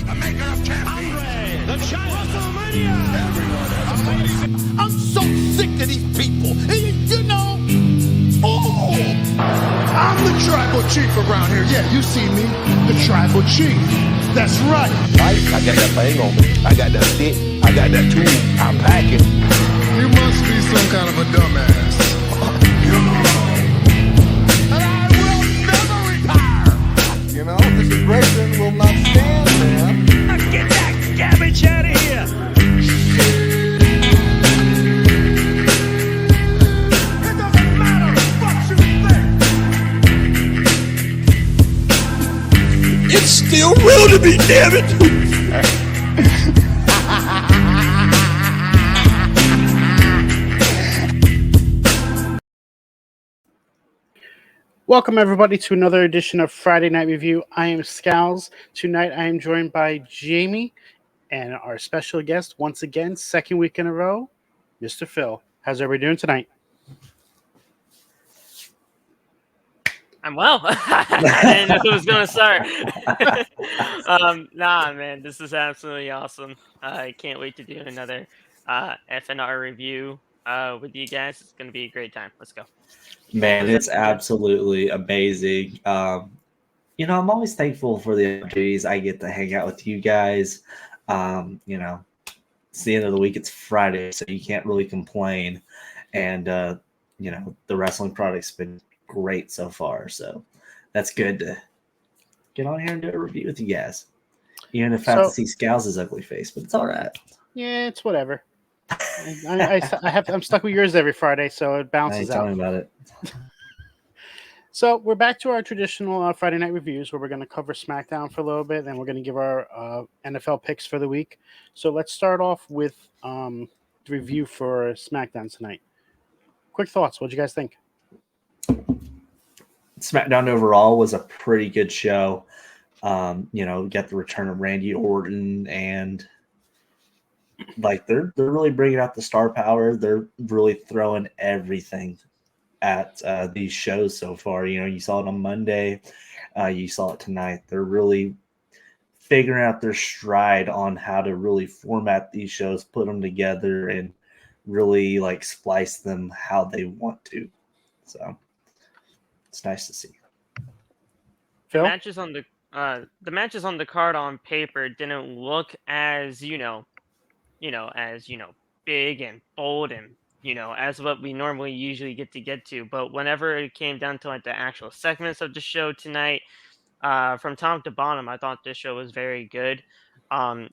the maker of champions. The giant WrestleMania. Everyone. I'm so sick of these people. You know. Oh, I'm the tribal chief around here. Yeah, you see me, the tribal chief. That's right. I got that thing on me. I got that stick. I got that tool. I'm packing. You must be some kind of a dumbass. And I will never retire. You know, this aggression will not stand, man. Now get that garbage out of here. It doesn't matter what you think. It's still real to me, damn it. Welcome, everybody, to another edition of Friday Night Review. I am Scalz. Tonight, I am joined by Jamey and our special guest, once again, second week in a row, Mr. Phil. How's everybody doing tonight? I'm well. I didn't know who was going to start. Nah, man, this is absolutely awesome. I can't wait to do another FNR review with you guys. It's going to be a great time. Let's go. Man, it's absolutely amazing. You know, I'm always thankful for the opportunities I get to hang out with you guys. You know, it's the end of the week. It's Friday, so you can't really complain. And, you know, the wrestling product's been great so far. So that's good to get on here and do a review with you guys. Even if I have to see Scalz's ugly face, but it's all right. Yeah, it's whatever. I'm stuck with yours every Friday, so it bounces out. Tell me about it. So we're back to our traditional Friday night reviews, where we're going to cover Smackdown for a little bit, then we're going to give our NFL picks for the week. So let's start off with the review for Smackdown tonight. Quick thoughts. What do you guys think? Smackdown overall was a pretty good show. You know, got the return of Randy Orton, and like they're really bringing out the star power. They're really throwing everything at these shows so far. You know, you saw it on Monday, you saw it tonight. They're really figuring out their stride on how to really format these shows, put them together, and really like splice them how they want to. So it's nice to see. Phil? The matches on the card on paper didn't look as big and bold and as what we normally usually get to. But whenever it came down to like the actual segments of the show tonight, from top to bottom, I thought this show was very good.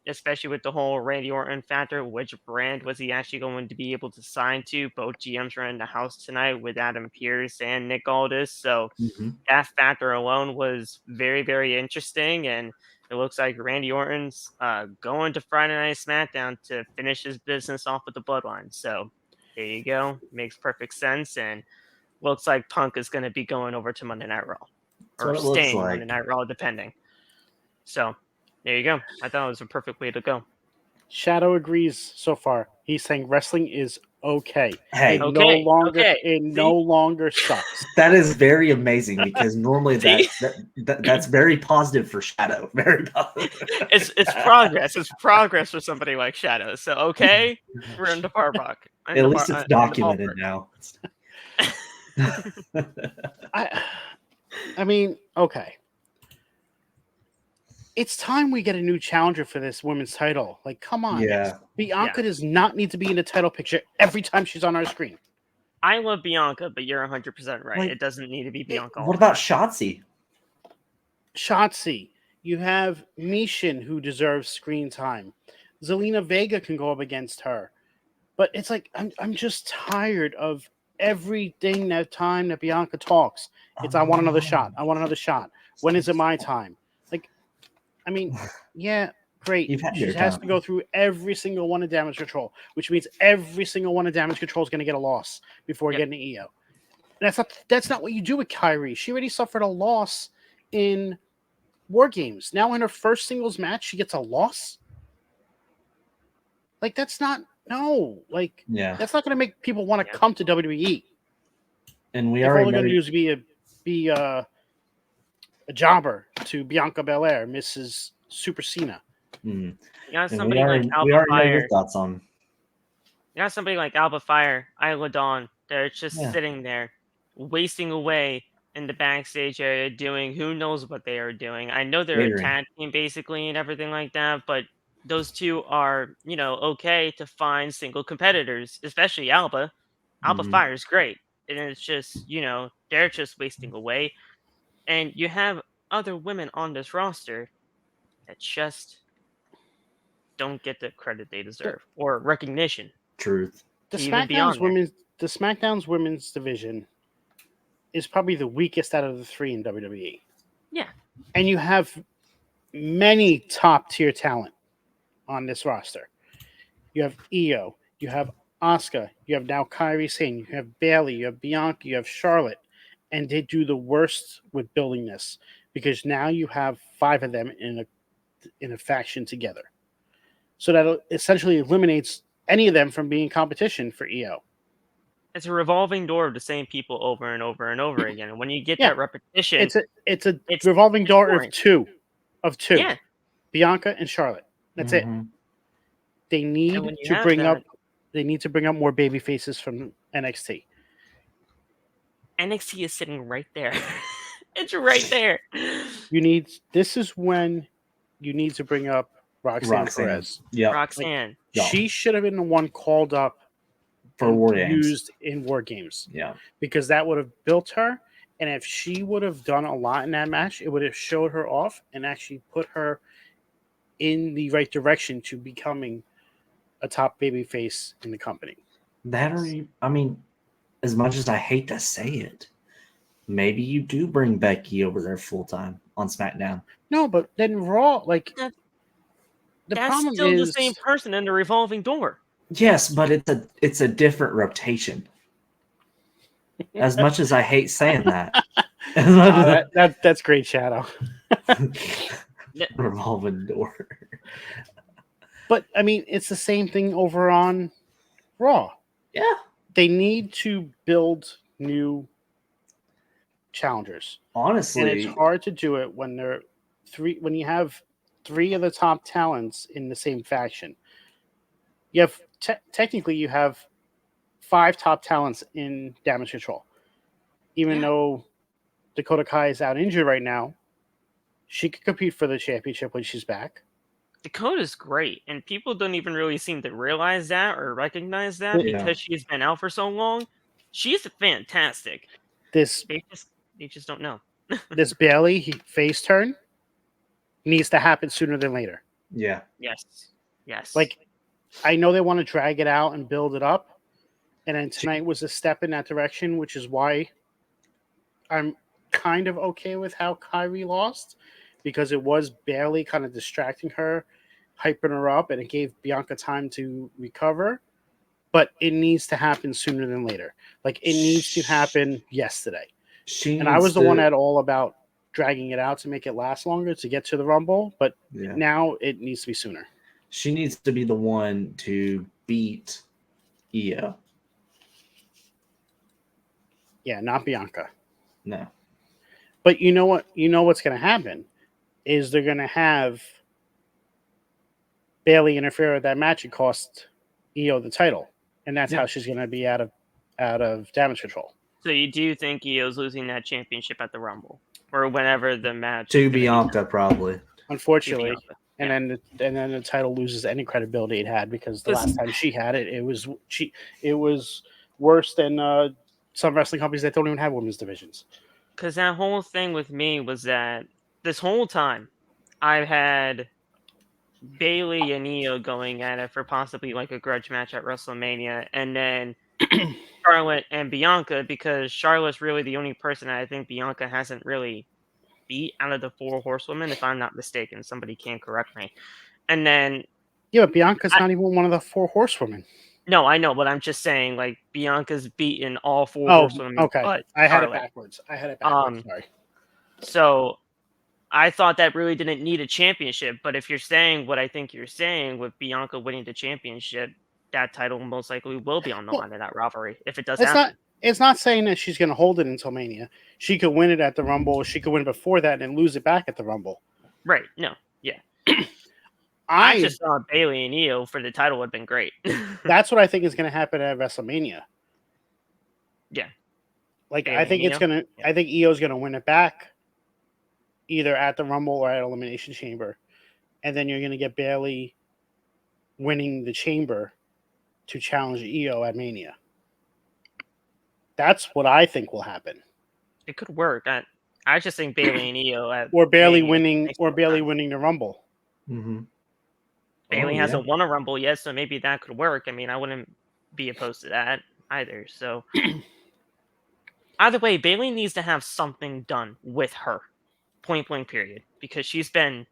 Especially with the whole Randy Orton factor, which brand was he actually going to be able to sign to? Both GMs were in the house tonight with Adam Pearce and Nick Aldis. So that factor alone was very, very interesting. And it looks like Randy Orton's going to Friday Night SmackDown to finish his business off with the Bloodline. So there you go. Makes perfect sense. And looks like Punk is going to be going over to Monday Night Raw. Or staying on Monday Night Raw, depending. So there you go. I thought it was a perfect way to go. Shadow agrees so far. He's saying wrestling is okay. Hey, it no longer sucks. That is very amazing because normally that's very positive for Shadow. Very positive. It's progress. It's progress for somebody like Shadow. So okay, we're in the bar buck. At least it's documented now. I mean, okay. It's time we get a new challenger for this women's title. Like, come on. Yeah. Bianca does not need to be in the title picture every time she's on our screen. I love Bianca, but you're 100% right. Like, it doesn't need to be Bianca. What about Shotzi? Shotzi. You have Mishin, who deserves screen time. Zelina Vega can go up against her. But it's like, I'm just tired of everything that time that Bianca talks. It's, I want another shot. I want another shot. When is it my time? I mean, yeah, great. She has to go through every single one of Damage Control, which means every single one of Damage Control is going to get a loss before getting an Iyo. That's not what you do with Kairi. She already suffered a loss in War Games. Now in her first singles match, she gets a loss? Like, that's not that's not going to make people want to come to WWE. And we all already they're going to do is be a jobber to Bianca Belair, Mrs. Super Cena. Mm. You got And somebody like we Alba already know Fire. your thoughts on. You got somebody like Alba Fire, Isla Dawn. They're just Yeah. sitting there, wasting away in the backstage area, doing who knows what they are doing. I know they're a Catering. tag team basically and everything like that, but those two are, okay to find single competitors, especially Alba. Alba Mhm. Fire is great, and it's just, they're just wasting away. And you have other women on this roster that just don't get the credit they deserve or recognition Truth. The to even be on there. SmackDown's women's division is probably the weakest out of the three in WWE. Yeah. And you have many top tier talent on this roster. You have Iyo, you have Asuka, you have now Kairi Sane, you have Bayley, you have Bianca, you have Charlotte, and they do the worst with building this because now you have 5 of them in a faction together. So that essentially eliminates any of them from being competition for Iyo. It's a revolving door of the same people over and over and over again. And when you get Yeah. that repetition, It's a it's revolving door boring. of two. Yeah. Bianca and Charlotte. That's it. Mhm. They And need when you to have bring that, up more baby faces from NXT. NXT is sitting right there. It's right there. This is when you need to bring up Roxanne Perez. Yep. Roxanne. Yeah. She should have been the one called up For and War Games. used in War Games Yeah. because that would have built her. And if she would have done a lot in that match, it would have showed her off and actually put her in the right direction to becoming a top baby face in the company. As much as I hate to say it, maybe you do bring Becky over there full time on SmackDown. No, but then Raw, like That- the That's problem still is the same person in the revolving door. Yes, but it's a different rotation. As much as I hate saying that. That's great, Shadow. Revolving door. But I mean, it's the same thing over on Raw. Yeah. They need to build new challengers. Honestly, And it's hard to do it when when you have 3 of the top talents in the same faction. You have technically you have 5 top talents in Damage Control. Even though Dakota Kai is out injured right now, she could compete for the championship when she's back. Dakota's great, and people don't even really seem to realize that or recognize that because she's been out for so long. She's fantastic. They just don't know. This Bayley face turn needs to happen sooner than later. Yeah. Yes. Like, I know they want to drag it out and build it up, and then tonight was a step in that direction, which is why I'm kind of okay with how Kairi lost, because it was barely kind of distracting her, hyping her up, and it gave Bianca time to recover. But it needs to happen sooner than later. Like, it needs to happen yesterday. And I was the one at all about dragging it out to make it last longer to get to the Rumble, but now it needs to be sooner. She needs to be the one to beat Iyo. Yeah, not Bianca. No. But you know what? You know what's going to happen is they're going to have Bayley interfere with that match and cost Iyo the title, and that's how she's going to be out of Damage Control. So you do think Io's losing that championship at the Rumble or whenever the match to Bianca, probably. Unfortunately, and then the title loses any credibility it had because the last time she had it, it was worse than some wrestling companies that don't even have women's divisions. Because that whole thing with me was that this whole time I've had Bayley and Iyo going at it for possibly like a grudge match at WrestleMania, and then Charlotte and Bianca, because Charlotte's really the only person I think Bianca hasn't really beat out of the 4 horsewomen, if I'm not mistaken. Somebody can correct me. And then but Bianca's not even one of the 4 horsewomen. No, I know, but I'm just saying, like, Bianca's beaten all 4 horsewomen. Okay. But I had it backwards. Sorry. So I thought that really didn't need a championship, but if you're saying what I think you're saying with Bianca winning the championship, that title most likely will be on the line of that rivalry if it does happen. It's not saying that she's going to hold it until Mania. She could win it at the Rumble. She could win before that and lose it back at the Rumble. Right. No. Yeah. I just thought Bailey and Iyo for the title would have been great. That's what I think is going to happen at WrestleMania. Yeah. Like, Bailey I think and it's Iyo? going to, I think Io's going to win it back either at the Rumble or at Elimination Chamber. And then you're going to get Bailey winning the Chamber to challenge Iyo at Mania. That's what I think will happen. It could work. I just think Bailey and Iyo at Or Bailey Mania winning, makes or more Bailey sense. winning the Rumble. Mm-hmm. Bailey hasn't won a Rumble yet, so maybe that could work. I mean, I wouldn't be opposed to that either. So either way, Bailey needs to have something done with her. Point blank period. Because she's been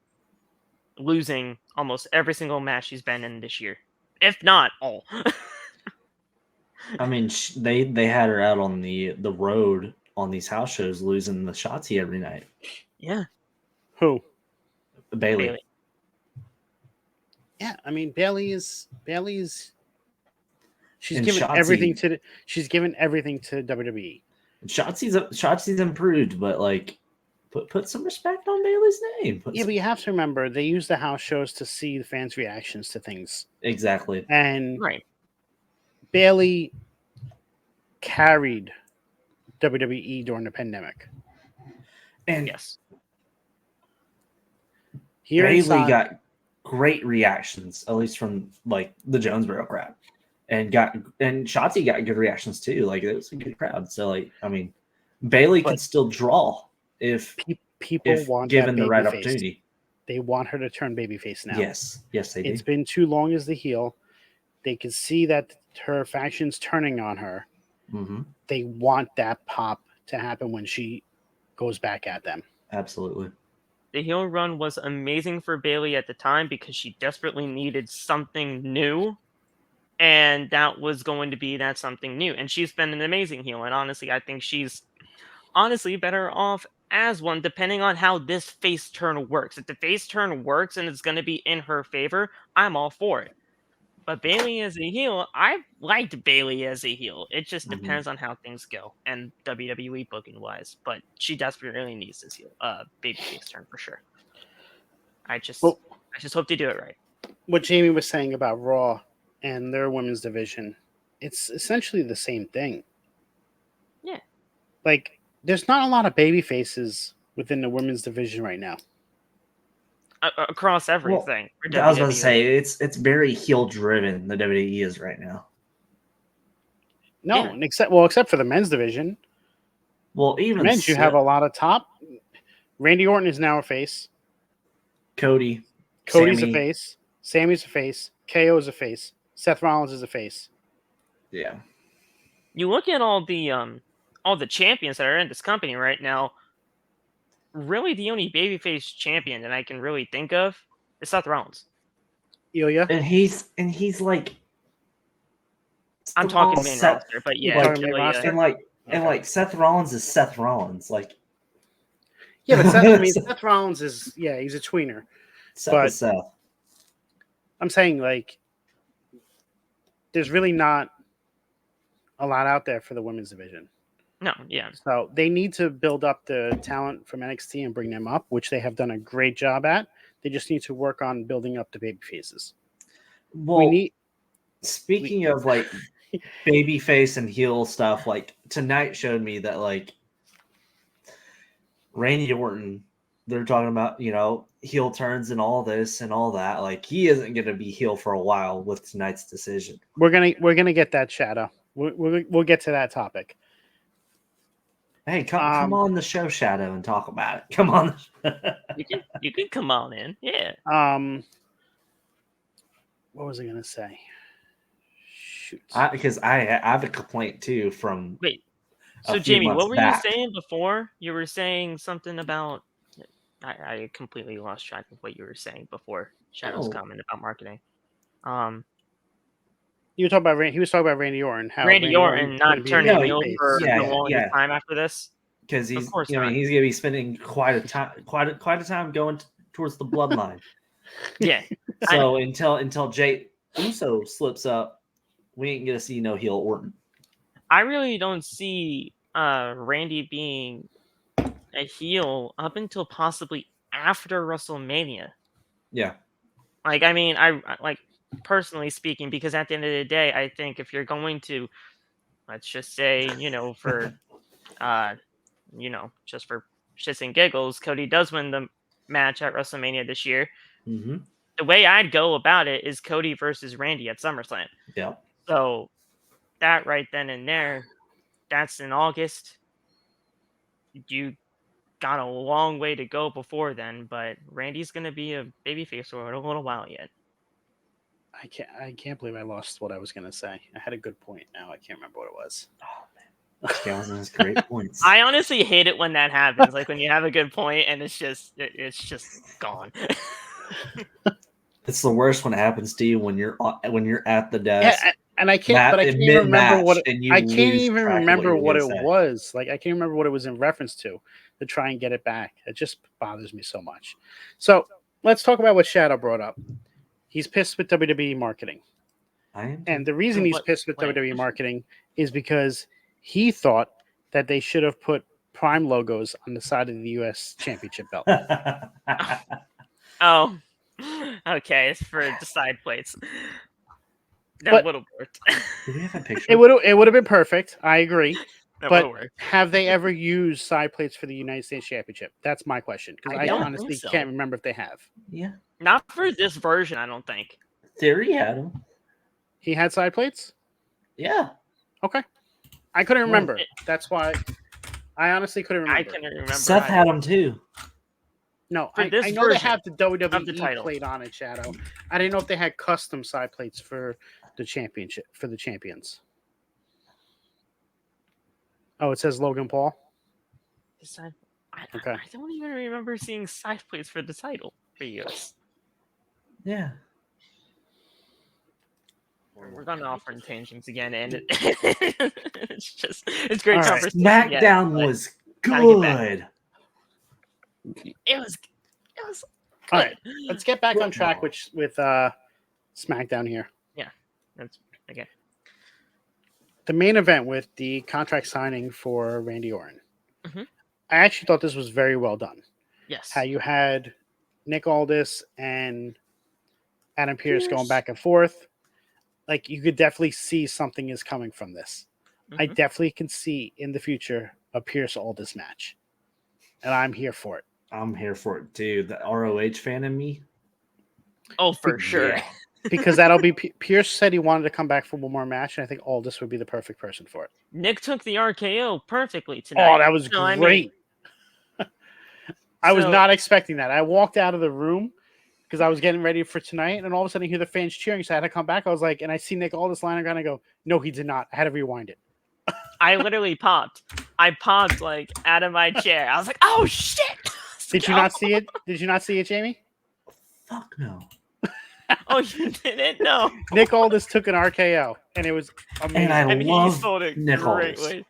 losing almost every single match she's been in this year. If not all. I mean, they had her out on the road on these house shows, losing the Shotzi every night. Yeah. Who? Bailey. Yeah, I mean Bailey's she's And given Shotzi- everything to WWE. Shotzi's improved, but like put some respect on Bailey's name. Yeah, but you have to remember they use the house shows to see the fans' reactions to things. Exactly. And Right. Bailey carried WWE during the pandemic. And Yes. Here Bailey inside, got great reactions, at least from like the Jonesboro crowd, and Shotzi got good reactions too. Like it was a good crowd. So like, I mean, Bailey can still draw if people want given that the right babyface. opportunity. They want her to turn babyface now. Yes, they do. It's been too long as the heel. They can see that her faction's turning on her. Mm-hmm. They want that pop to happen when she goes back at them. Absolutely. The heel run was amazing for Bailey at the time because she desperately needed something new. And that was going to be that something new. And she's been an amazing heel. And honestly, I think she's better off as one, depending on how this face turn works. If the face turn works and it's going to be in her favor, I'm all for it. But Bailey as a heel, I liked Bailey as a heel. It just depends on how things go and WWE booking wise. But she desperately needs this heel, babyface turn for sure. I just hope they do it right. What Jamey was saying about Raw and their women's division, it's essentially the same thing. Yeah. Like, there's not a lot of baby faces within the women's division right now. Across everything. Well, I was going to say, it's very heel driven, the WWE is right now. No, except for the men's division. Well, even men's, you have a lot of top. Randy Orton is now a face. Cody's a face. Sammy's a face. KO is a face. Seth Rollins is a face. Yeah. You look at all the champions that are in this company right now. Really, the only babyface champion that I can really think of is Seth Rollins. Ilya, and he's like, I'm talking main roster, but yeah, like, Ilya. and like Seth Rollins is Seth Rollins, like. Yeah, but Seth Rollins is he's a tweener. Seth. I'm saying like, there's really not a lot out there for the women's division. No, yeah. So they need to build up the talent from NXT and bring them up, which they have done a great job at. They just need to work on building up the baby faces. Well, speaking of like baby face and heel stuff, like tonight showed me that like Randy Orton, they're talking about, heel turns and all this and all that. Like he isn't going to be heel for a while with tonight's decision. We're gonna get that, Shadow. We'll get to that topic. Hey, come on the show, Shadow, and talk about it. Come on. You can come on in. Yeah. What was I gonna say? Shoot. Because I have a complaint too from. Wait. So Jamey, what were you saying before? You were saying something about. I completely lost track of what you were saying before Shadow's comment about marketing. You were talking about he was talking about Randy Orton. How Randy Orton not turning heel for the longest time after this, because he's he's going to be spending quite a time going towards the bloodline. Yeah. So until Jay Uso slips up, we ain't gonna see no heel Orton. I really don't see Randy being a heel up until possibly after WrestleMania. Yeah. Like, I mean, like personally speaking, because at the end of the day, I think if you're going to, let's just say, for, just for shits and giggles, Cody does win the match at WrestleMania this year. Mm-hmm. The way I'd go about it is Cody versus Randy at SummerSlam. Yeah. So that right then and there, that's in August. You got a long way to go before then, but Randy's gonna be a babyface for a little while yet. I can't believe I lost what I was gonna say. I had a good point. Now I can't remember what it was. Oh man, Scalz has great points. I honestly hate it when that happens. Like when you have a good point and it's just gone. It's the worst when it happens to you when you're at the desk. Yeah, and I can't. But I can't even remember what. I can't even remember what it was. Like I can't remember what it was in reference to try and get it back. It just bothers me so much. So let's talk about what Shadow brought up. He's pissed with WWE marketing. And the reason he's pissed with WWE marketing is because he thought that they should have put Prime logos on the side of the U.S. Championship belt. Oh, okay. It's for the side plates. That would have worked. Do we have a picture? It would have been perfect. I agree. But have they ever used side plates for the United States Championship? That's my question. Because I honestly can't remember if they have. Yeah. Not for this version, I don't think. Theory had them. He had side plates? Yeah. Okay. I couldn't remember. That's why I honestly couldn't remember. I couldn't remember. Seth had them too. No, I know they have the WWE plate on it, Shadow. I didn't know if they had custom side plates for the championship, for the champions. Oh, it says Logan Paul? I don't even remember seeing side plates for the title for US. Yeah. We're going off on tangents again, and it's great conversation. Smackdown was good. It was all right. Let's get back on track with SmackDown here. Yeah, that's okay. The main event with the contract signing for Randy Orton. Mm-hmm. I actually thought this was very well done. Yes. How you had Nick Aldis and Adam Pearce going back and forth. Like you could definitely see something is coming from this. Mm-hmm. I definitely can see in the future a Pearce Aldis match. And I'm here for it. I'm here for it too. The ROH fan in me. Oh, for sure. Yeah. Because that'll be Pearce said he wanted to come back for one more match, and I think Aldis would be the perfect person for it. Nick took the RKO perfectly tonight. Oh, that was great. I was not expecting that. I walked out of the room because I was getting ready for tonight, and all of a sudden I hear the fans cheering, so I had to come back. I was like, and I see Nick Aldis lying around, and I go, no, he did not. I had to rewind it. I literally popped. I popped like out of my chair. I was like, oh shit. Did you not see it? Did you not see it, Jamey? Fuck no. Oh, you didn't? No. Nick Aldis took an RKO, and it was amazing. And he sold it Nick Aldis.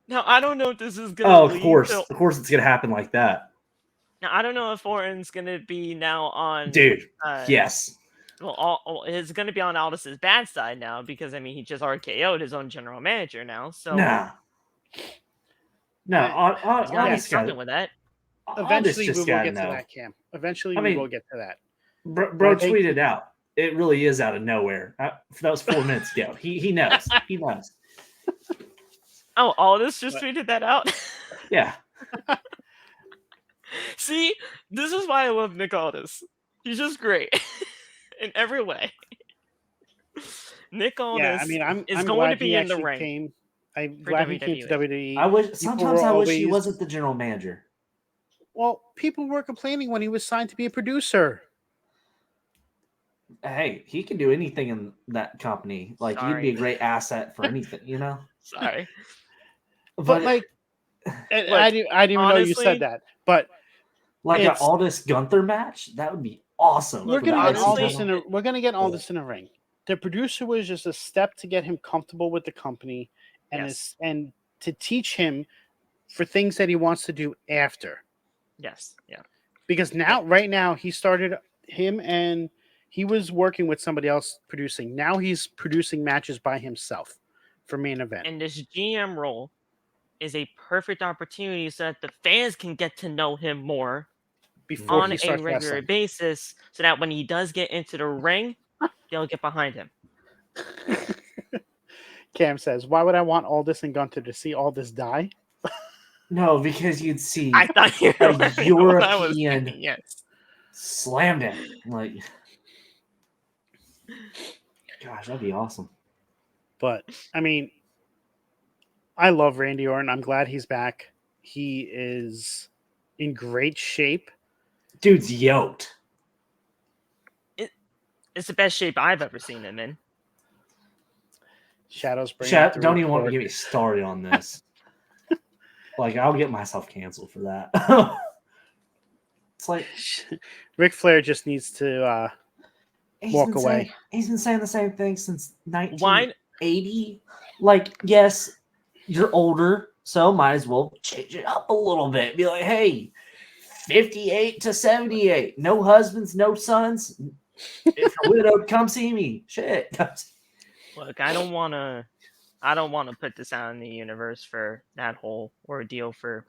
Now, I don't know if this is going to of course it's going to happen like that. Now, I don't know if Orton's going to be now on... Dude, yes. Well, it's going to be on Aldis's bad side now because, I mean, he just RKO'd his own general manager now, so... No, he's something with that. Eventually, we will get to that, Cam. Eventually, we will get to that. Bro tweeted out. It really is out of nowhere. That was 4 minutes ago. He knows. He knows. Oh, Aldis just tweeted that out? Yeah. See, this is why I love Nick Aldis. He's just great in every way. Nick Aldis I'm going to be in the ring. I'm glad he came to WWE. I wish he wasn't the general manager. Well, people were complaining when he was signed to be a producer. Hey, he can do anything in that company. Like he'd be a great asset for anything, you know. Sorry, but like, I didn't even know you said that. But like an Aldis Gunther match, that would be awesome. We're gonna get Aldis in a ring. The producer was just a step to get him comfortable with the company, and to teach him for things that he wants to do after. Yes. Yeah. Because right now, he was working with somebody else producing. Now he's producing matches by himself for main event. And this GM role is a perfect opportunity so that the fans can get to know him more. before on he a starts regular wrestling. basis, so that when he does get into the ring, they'll get behind him. Cam says, "Why would I want Aldis and Gunther to see Aldis die?" No, because you'd see I thought you a were what I was European thinking, yes. slammed him. Like, gosh, that'd be awesome. But I mean, I love Randy Orton. I'm glad he's back. He is in great shape. Dude's yoked. It's the best shape I've ever seen him in. Shadows bring up the Don't even want to report. get me started on this. Like, I'll get myself canceled for that. It's like Ric Flair just needs to walk away. He's been saying the same thing since Why? 1980. Like, yes, you're older, so might as well change it up a little bit. Be like, hey, 58 to 78, no husbands, no sons. If you're widowed, come see me. Shit. Look, I don't want to put this out in the universe for that whole ordeal for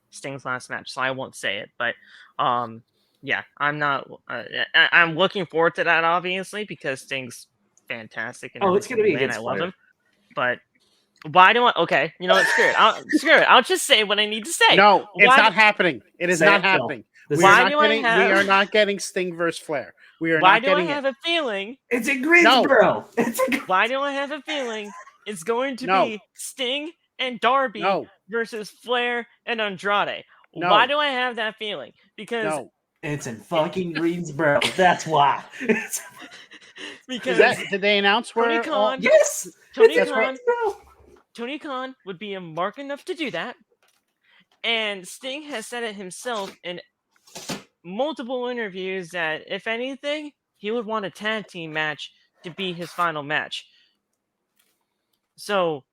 Sting's last match, so I won't say it. But yeah, I'm not. I'm looking forward to that, obviously, because Sting's fantastic and It's gonna be and I against love Flair. him. But why do I? Okay, you know what? Screw it. I'll just say what I need to say. No, it's Why- not happening. It is Say not it, Phil. happening. This We Why are do not I getting. have- We are not getting Sting versus Flair. We are Why not do I getting have it. a feeling? It's in Greensboro. Why do I have a feeling it's going to No. be Sting and Darby No. versus Flair and Andrade? No. Why do I have that feeling? Because No. It's in fucking Greensboro. That's why. because Did they announce Tony where? Khan, Yes. Tony That's where- Khan, Tony Khan would be a mark enough to do that, and Sting has said it himself in multiple interviews that if anything, he would want a tag team match to be his final match. So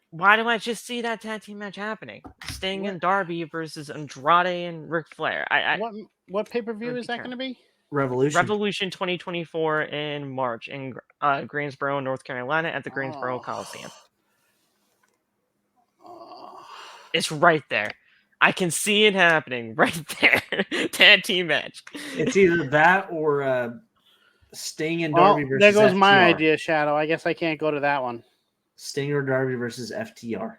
why do I just see that tag team match happening? Sting and Darby versus Andrade and Ric Flair. What pay-per-view Would is be that going to be? Revolution. 2024 in March in Greensboro, North Carolina at the Greensboro Oh. Coliseum. Oh. It's right there. I can see it happening right there. Tag team match. It's either that or Sting and Well, Darby versus there goes my FTR. idea, Shadow. I guess I can't go to that one. Sting or Darby versus FTR.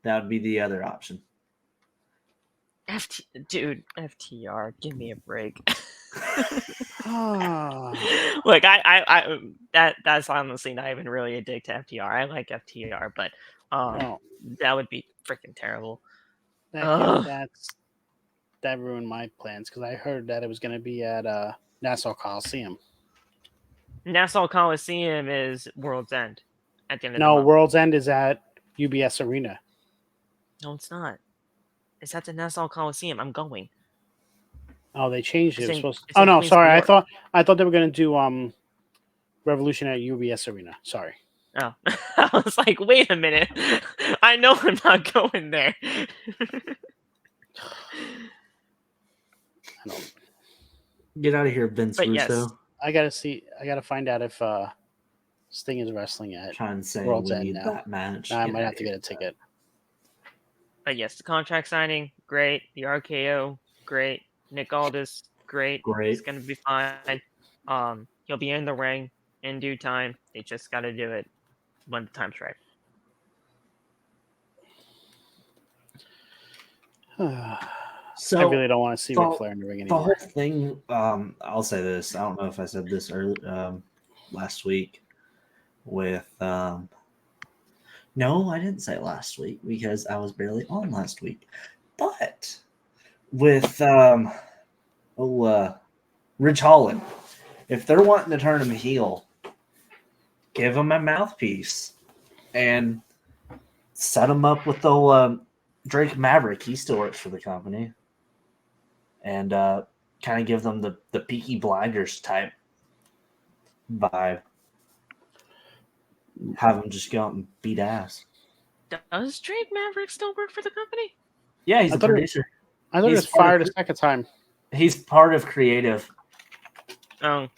That would be the other option. Dude, FTR, give me a break. Oh. Look, that's honestly not even really a dig to FTR. I like FTR, but Oh. that would be freaking terrible. That ruined my plans because I heard that it was going to be at Nassau Coliseum. Nassau Coliseum is World's End at the end of the month. World's End is at UBS Arena. No, it's not. It's at the Nassau Coliseum. I'm going. Oh, they changed it. It's It was in- supposed. it's Oh in no, Queens, sorry. New I York. thought they were going to do Revolution at UBS Arena. Sorry. Oh, I was like, wait a minute. I know I'm not going there. I don't. Get out of here, Vince But yes. Russo. I gotta see. I gotta find out if Sting is wrestling at. Trying to say World's we End need now. that match. I Get might out have of to here. get a ticket. But yes, the contract signing, great. The RKO, great. Nick Aldis, great. Great. It's gonna be fine. He'll be in the ring in due time. They just got to do it when the time's right. So I really don't want to see the- Ric Flair in the ring the anymore. whole thing, I'll say this. I don't know if I said this early, last week with no, I didn't say it last week because I was barely on last week. But with Ridge Holland, if they're wanting to turn him heel, give him a mouthpiece and set him up with the Drake Maverick. He still works for the company. And kind of give them the Peaky Blinders type vibe. Have them just go out and beat ass. Does Drake Maverick still work for the company? Yeah, he's I a thought it- producer. I thought he he's was part fired of- a second time. He's part of creative. Oh,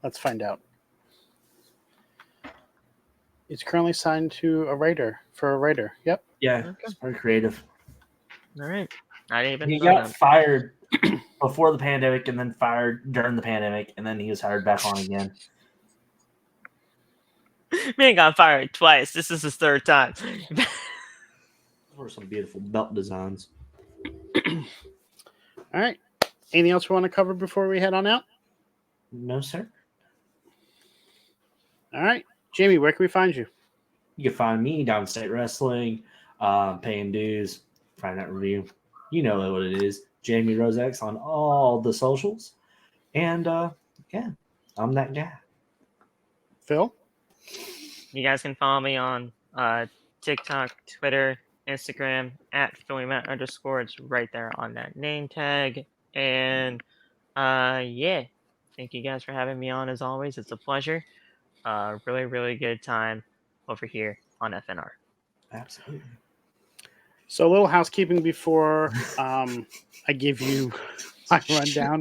Let's find out. He's currently signed to a writer. Yep. Yeah, Okay. he's part of creative. all right. Not even He for got them. fired before the pandemic and then fired during the pandemic, and then he was hired back on again. Man got fired twice. This is his third time. Those were some beautiful belt designs. All right. Anything else we want to cover before we head on out? No, sir. All right. Jamey, where can we find you? You can find me Downstate Wrestling, paying dues, Friday Night Review. You know what it is. Jamie Rosex on all the socials. And yeah, I'm that guy. Phil? You guys can follow me on TikTok, Twitter, Instagram at PhillyMatt_. It's right there on that name tag. And yeah, thank you guys for having me on as always. It's a pleasure. Really, really good time over here on FNR. Absolutely. So a little housekeeping before I give you my rundown.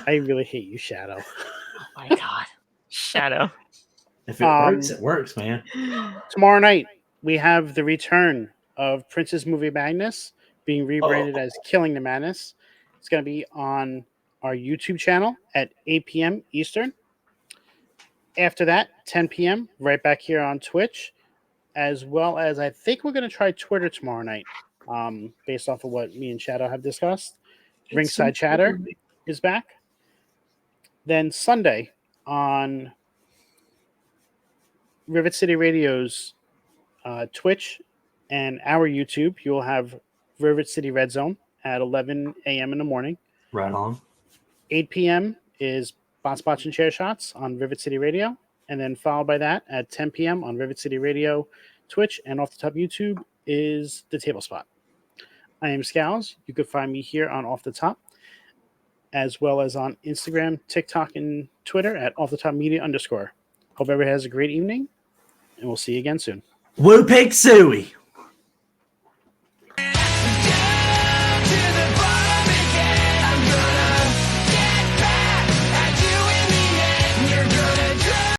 I really hate you, Shadow. Oh my god. Shadow. If it works, it works, man. Tomorrow night, we have the return of Princess Movie Magnus being rebranded as Killing the Madness. It's going to be on our YouTube channel at 8 p.m. Eastern. After that, 10 p.m., right back here on Twitch, as well as I think we're going to try Twitter tomorrow night, based off of what me and Shadow have discussed. Ringside Chatter is back. Then Sunday on Rivet City Radio's Twitch and our YouTube, you will have Rivet City Red Zone at 11 a.m. in the morning. Right on. 8 p.m. is Bots and Chair Shots on Rivet City Radio. And then followed by that at 10 p.m. on Rivet City Radio, Twitch, and Off the Top YouTube is The Table Spot. I am Scalz. You can find me here on Off the Top, as well as on Instagram, TikTok, and Twitter at Off the Top Media _. Hope everybody has a great evening, and we'll see you again soon. Woo Pig Suey.